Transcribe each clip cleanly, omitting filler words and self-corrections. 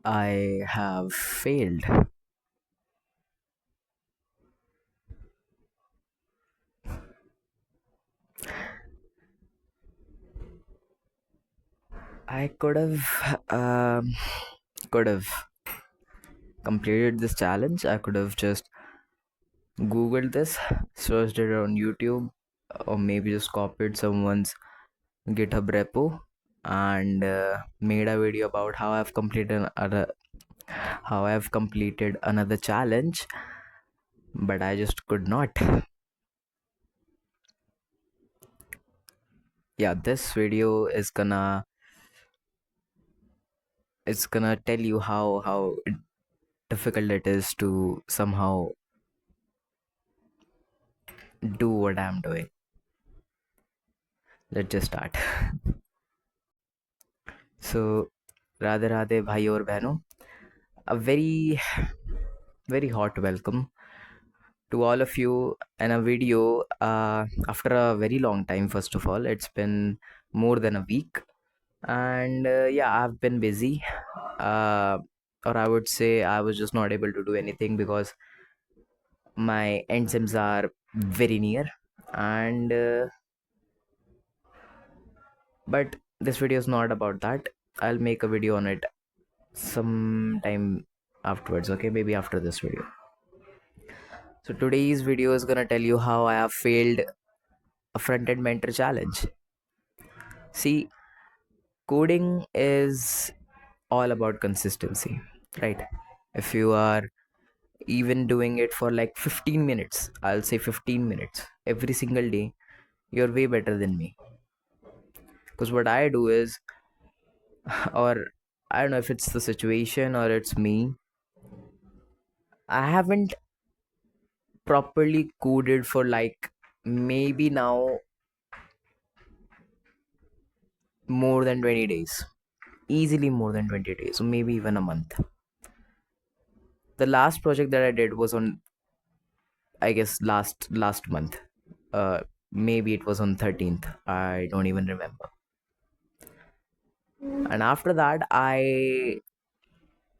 I have failed. I could have completed this challenge. I could have just googled this, searched it on YouTube, or maybe just copied someone's GitHub repo and made a video about how I've completed another challenge, but I just could not. Yeah, this video is gonna tell you how difficult it is to somehow do what I'm doing. Let's just start. So, Radhe Radhe bhai aur behno, a very hot welcome to all of you in a video after a very long time. First of all, it's been more than a week, and yeah, I've been busy, uh, or I would say I was just not able to do anything because my end sims are very near, and but this video is not about that. I'll make a video on it sometime afterwards. Okay, maybe after this video. So today's video is gonna tell you how I have failed a front-end mentor challenge. See, coding is all about consistency, right? If you are even doing it for like 15 minutes, I'll say 15 minutes every single day, you're way better than me. Because what I do is, or I don't know if it's the situation or it's me, I haven't properly coded for like maybe now more than 20 days, easily more than 20 days, or maybe even a month. The last project that I did was on, I guess, last month. Uh, Maybe it was on 13th. I don't even remember. And after that, I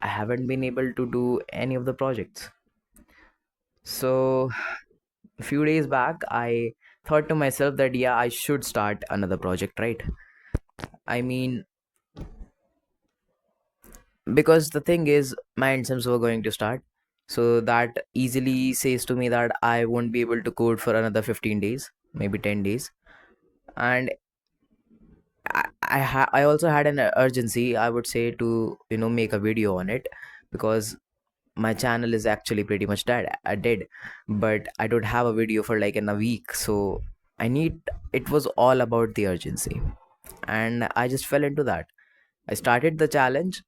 haven't been able to do any of the projects. So a few days back, I thought to myself that yeah, I should start another project, right? I mean, because the thing is, my exams were going to start, so that easily says to me that I won't be able to code for another 15 days, maybe 10 days. And I also had an urgency, I would say, to make a video on it, because my channel is actually pretty much dead. I did, but I don't have a video for like in a week, so I need. It was all about the urgency, and I just fell into that. I started the challenge.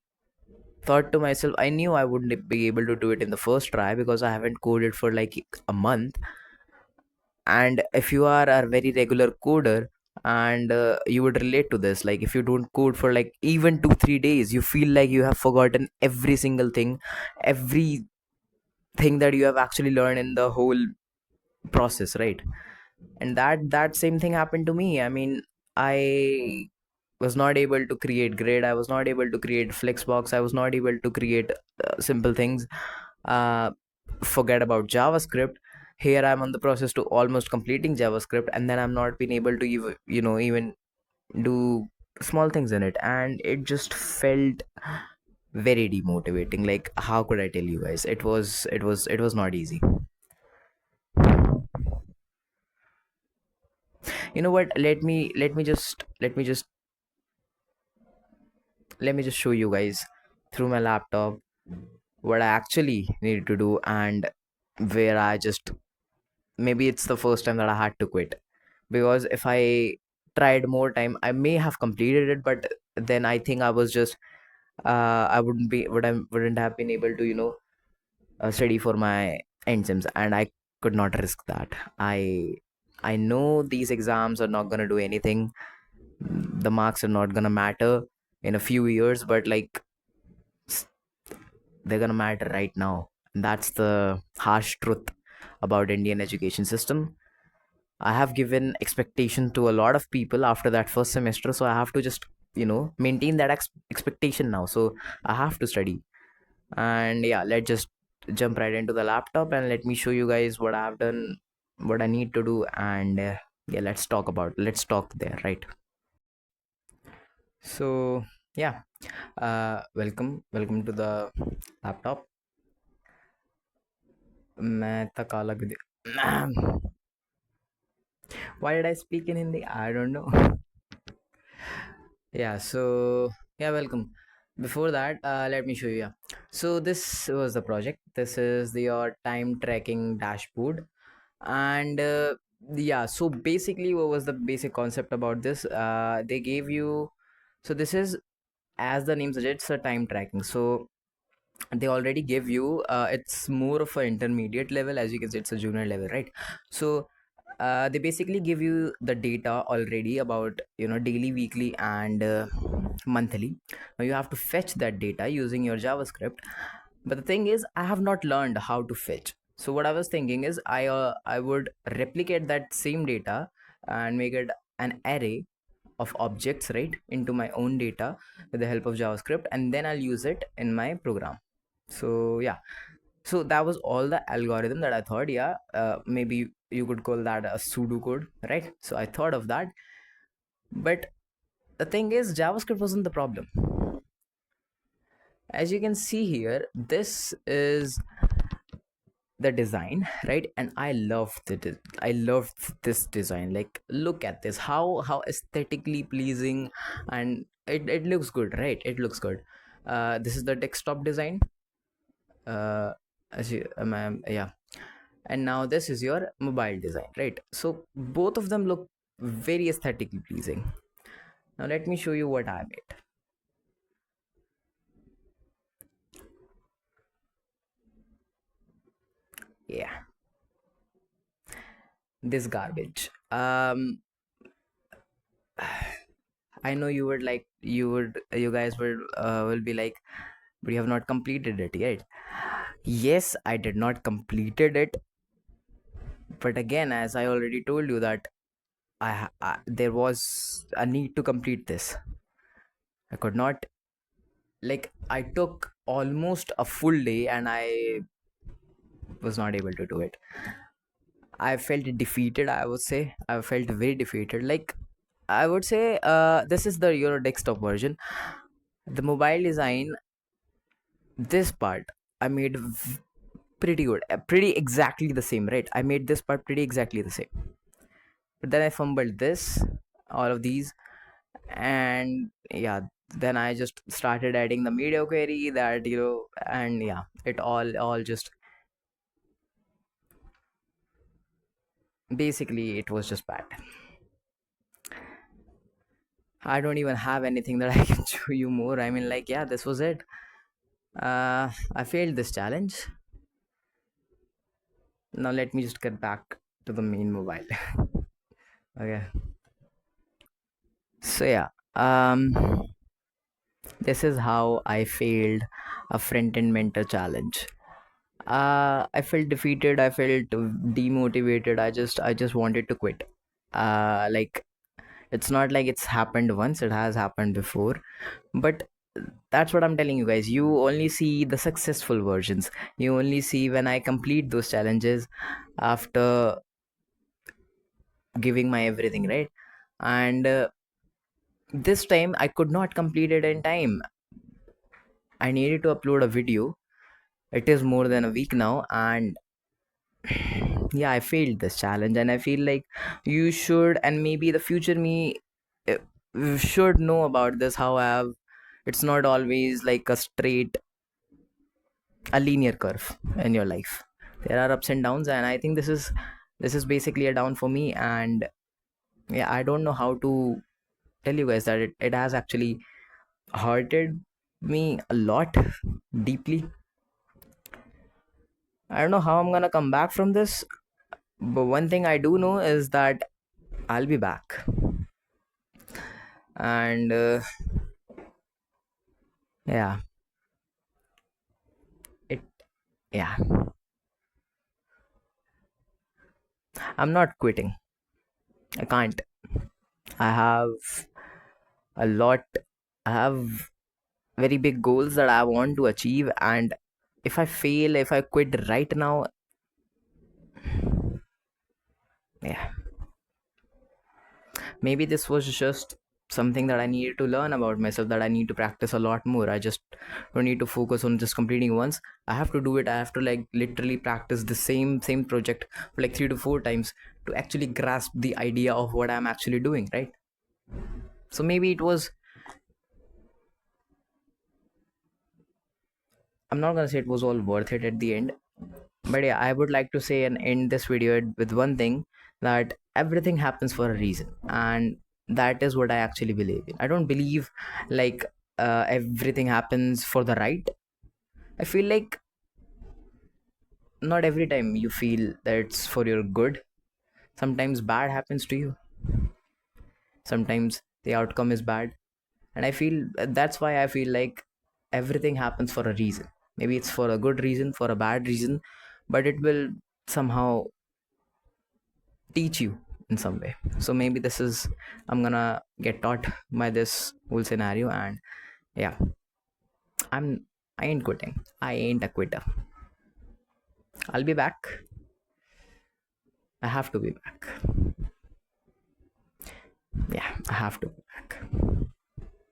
Thought to myself, I knew I wouldn't be able to do it in the first try because I haven't coded for like a month. And if you are a very regular coder, and you would relate to this, like if you don't code for like even 2 3 days, you feel like you have forgotten every single thing, everything that you have actually learned in the whole process, right? And that same thing happened to me. I mean, I was not able to create grid, I was not able to create flexbox, I was not able to create simple things. uh, Forget about JavaScript. Here I'm on the process to almost completing JavaScript, and then I'm not been able to even do small things in it, and it just felt very demotivating. Like, how could I tell you guys? It was not easy. You know what? Let me just show you guys through my laptop what I actually needed to do, and where I just, maybe it's the first time that I had to quit, because if I tried more time, I may have completed it, but then I think I was just I wouldn't have been able to study for my enzymes, and I could not risk that. I know these exams are not gonna do anything. The marks are not gonna matter in a few years, but like they're gonna matter right now. And that's the harsh truth about Indian education system. I have given expectation to a lot of people after that first semester, so I have to just maintain that expectation now. So I have to study. And yeah, let's just jump right into the laptop and let me show you guys what I've done, what I need to do. And yeah, let's talk there, right? So yeah, welcome to the laptop. मैं थका लग Why did I speak in Hindi? I don't know. Yeah, so yeah, welcome. Before that, let me show you. Yeah. So this was the project. This is your time tracking dashboard. And yeah, so basically, what was the basic concept about this? They gave you, so this is, as the name suggests, a time tracking. So they already give you, it's more of an intermediate level. As you can see, it's a junior level, right? So they basically give you the data already about daily, weekly, and monthly. Now you have to fetch that data using your JavaScript. But the thing is, I have not learned how to fetch. So what I was thinking is, I would replicate that same data and make it an array of objects, right, into my own data with the help of JavaScript, and then I'll use it in my program. So yeah, so that was all the algorithm that I thought. Yeah, maybe you could call that a pseudo code, right? So I thought of that. But the thing is, JavaScript wasn't the problem. As you can see here, this is the design, right? And I loved this design. Like, look at this, how aesthetically pleasing, and it looks good, right? It looks good. This is the desktop design. As you yeah, and now this is your mobile design, right? So both of them look very aesthetically pleasing. Now let me show you what I made. Yeah, this garbage. I know you guys will be like, but you have not completed it yet. Yes, I did not completed it, but again, as I already told you that there was a need to complete this. I could not, like, I took almost a full day and I was not able to do it. I felt defeated, I would say. I felt very defeated. Like, I would say, this is the your desktop version. The mobile design, this part I made pretty good, pretty exactly the same, right? I made this part pretty exactly the same. But then I fumbled this, all of these, and yeah, then I just started adding the media query that, and yeah, it all just, basically it was just bad. I don't even have anything that I can show you more. I mean, like, yeah, this was it. I failed this challenge. Now let me just get back to the main mobile. Okay. So yeah, this is how I failed a front-end mentor challenge. I felt defeated. I felt demotivated. I just wanted to quit. Like, it's not like it's happened once. It has happened before, but that's what I'm telling you guys. You only see the successful versions. You only see when I complete those challenges after giving my everything, right? And this time I could not complete it in time. I needed to upload a video. It is more than a week now, and yeah, I failed this challenge. And I feel like you should, and maybe the future me uh, should know about this. How I have, it's not always like a linear curve in your life. There are ups and downs, and I think this is basically a down for me. And yeah, I don't know how to tell you guys that it has actually hurted me a lot, deeply. I don't know how I'm gonna come back from this, but one thing I do know is that I'll be back. And yeah, it yeah, I'm not quitting. I can't. I have a lot. I have very big goals that I want to achieve, and if I fail, if I quit right now, yeah, maybe this was just something that I needed to learn about myself, that I need to practice a lot more. I just don't need to focus on just completing once. I have to do it. I have to like literally practice the same project for like 3 to 4 times to actually grasp the idea of what I'm actually doing, right? So maybe it was, I'm not gonna say it was all worth it at the end, but yeah, I would like to say and end this video with one thing, that everything happens for a reason, and that is what I actually believe in. I don't believe like everything happens for the right. I feel like not every time you feel that it's for your good. Sometimes bad happens to you, sometimes the outcome is bad, and I feel that's why I feel like everything happens for a reason. Maybe it's for a good reason, for a bad reason, but it will somehow teach you in some way. So maybe this is, I'm gonna get taught by this whole scenario, and yeah, i'm I ain't quitting. I ain't a quitter. I'll be back. I have to be back. Yeah, I have to be back.